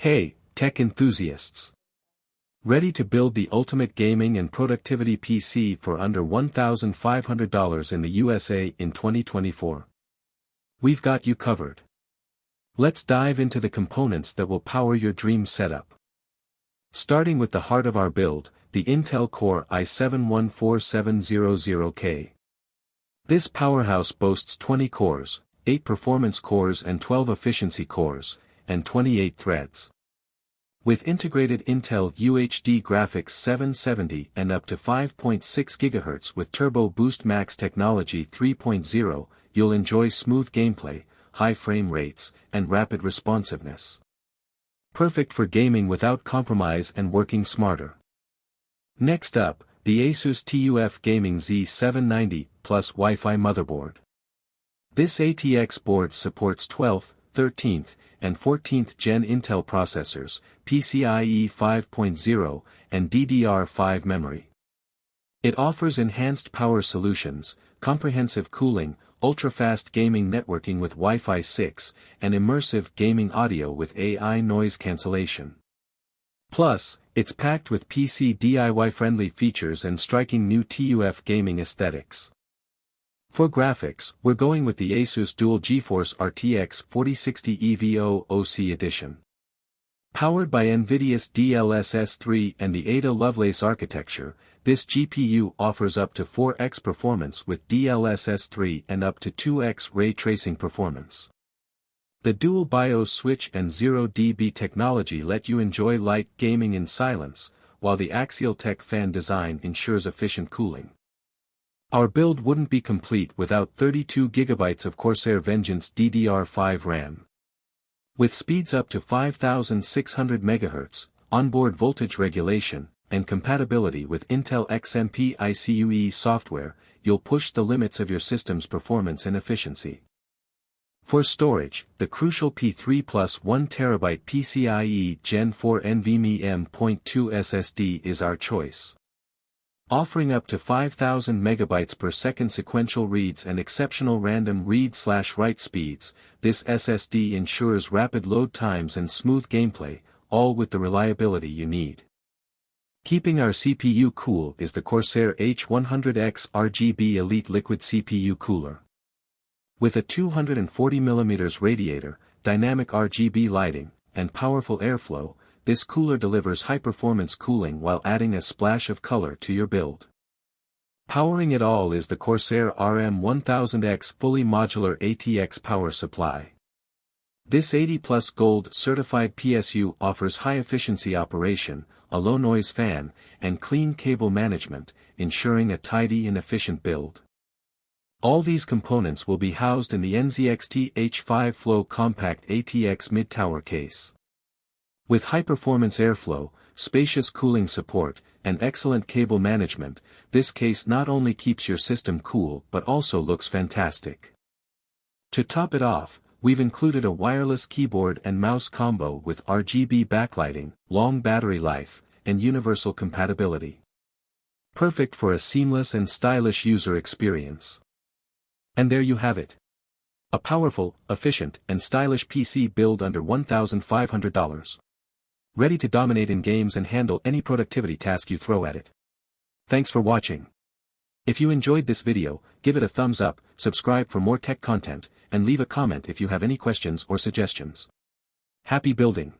Hey, tech enthusiasts! Ready to build the ultimate gaming and productivity PC for under $1,500 in the USA in 2024? We've got you covered. Let's dive into the components that will power your dream setup. Starting with the heart of our build, the Intel Core i7-14700K. This powerhouse boasts 20 cores, 8 performance cores and 12 efficiency cores, and 28 threads. With integrated Intel UHD graphics 770 and up to 5.6 GHz with Turbo Boost Max Technology 3.0, you'll enjoy smooth gameplay, high frame rates, and rapid responsiveness. Perfect for gaming without compromise and working smarter. Next up, the Asus TUF Gaming Z790 Plus Wi-Fi motherboard. This ATX board supports 12th, 13th, and 14th Gen Intel processors, PCIe 5.0, and DDR5 memory. It offers enhanced power solutions, comprehensive cooling, ultra-fast gaming networking with Wi-Fi 6, and immersive gaming audio with AI noise cancellation. Plus, it's packed with PC DIY-friendly features and striking new TUF gaming aesthetics. For graphics, we're going with the Asus Dual GeForce RTX 4060 EVO OC Edition. Powered by NVIDIA's DLSS 3 and the Ada Lovelace architecture, this GPU offers up to 4x performance with DLSS 3 and up to 2x ray tracing performance. The dual BIOS switch and 0 dB technology let you enjoy light gaming in silence, while the Axial-Tech fan design ensures efficient cooling. Our build wouldn't be complete without 32 GB of Corsair Vengeance DDR5 RAM. With speeds up to 5600 MHz, onboard voltage regulation, and compatibility with Intel XMP ICUE software, you'll push the limits of your system's performance and efficiency. For storage, the crucial P3 Plus 1TB PCIe Gen 4 NVMe M.2 SSD is our choice. Offering up to 5000 MB per second sequential reads and exceptional random read/write speeds, this SSD ensures rapid load times and smooth gameplay, all with the reliability you need. Keeping our CPU cool is the Corsair H100X RGB Elite Liquid CPU Cooler. With a 240mm radiator, dynamic RGB lighting, and powerful airflow, this cooler delivers high-performance cooling while adding a splash of color to your build. Powering it all is the Corsair RM1000X fully modular ATX power supply. This 80+ Gold certified PSU offers high-efficiency operation, a low-noise fan, and clean cable management, ensuring a tidy and efficient build. All these components will be housed in the NZXT H5 Flow Compact ATX mid-tower case. With high-performance airflow, spacious cooling support, and excellent cable management, this case not only keeps your system cool but also looks fantastic. To top it off, we've included a wireless keyboard and mouse combo with RGB backlighting, long battery life, and universal compatibility. Perfect for a seamless and stylish user experience. And there you have it. A powerful, efficient, and stylish PC build under $1,500. Ready to dominate in games and handle any productivity task you throw at it. Thanks for watching. If you enjoyed this video, give it a thumbs up, subscribe for more tech content, and leave a comment if you have any questions or suggestions. Happy building!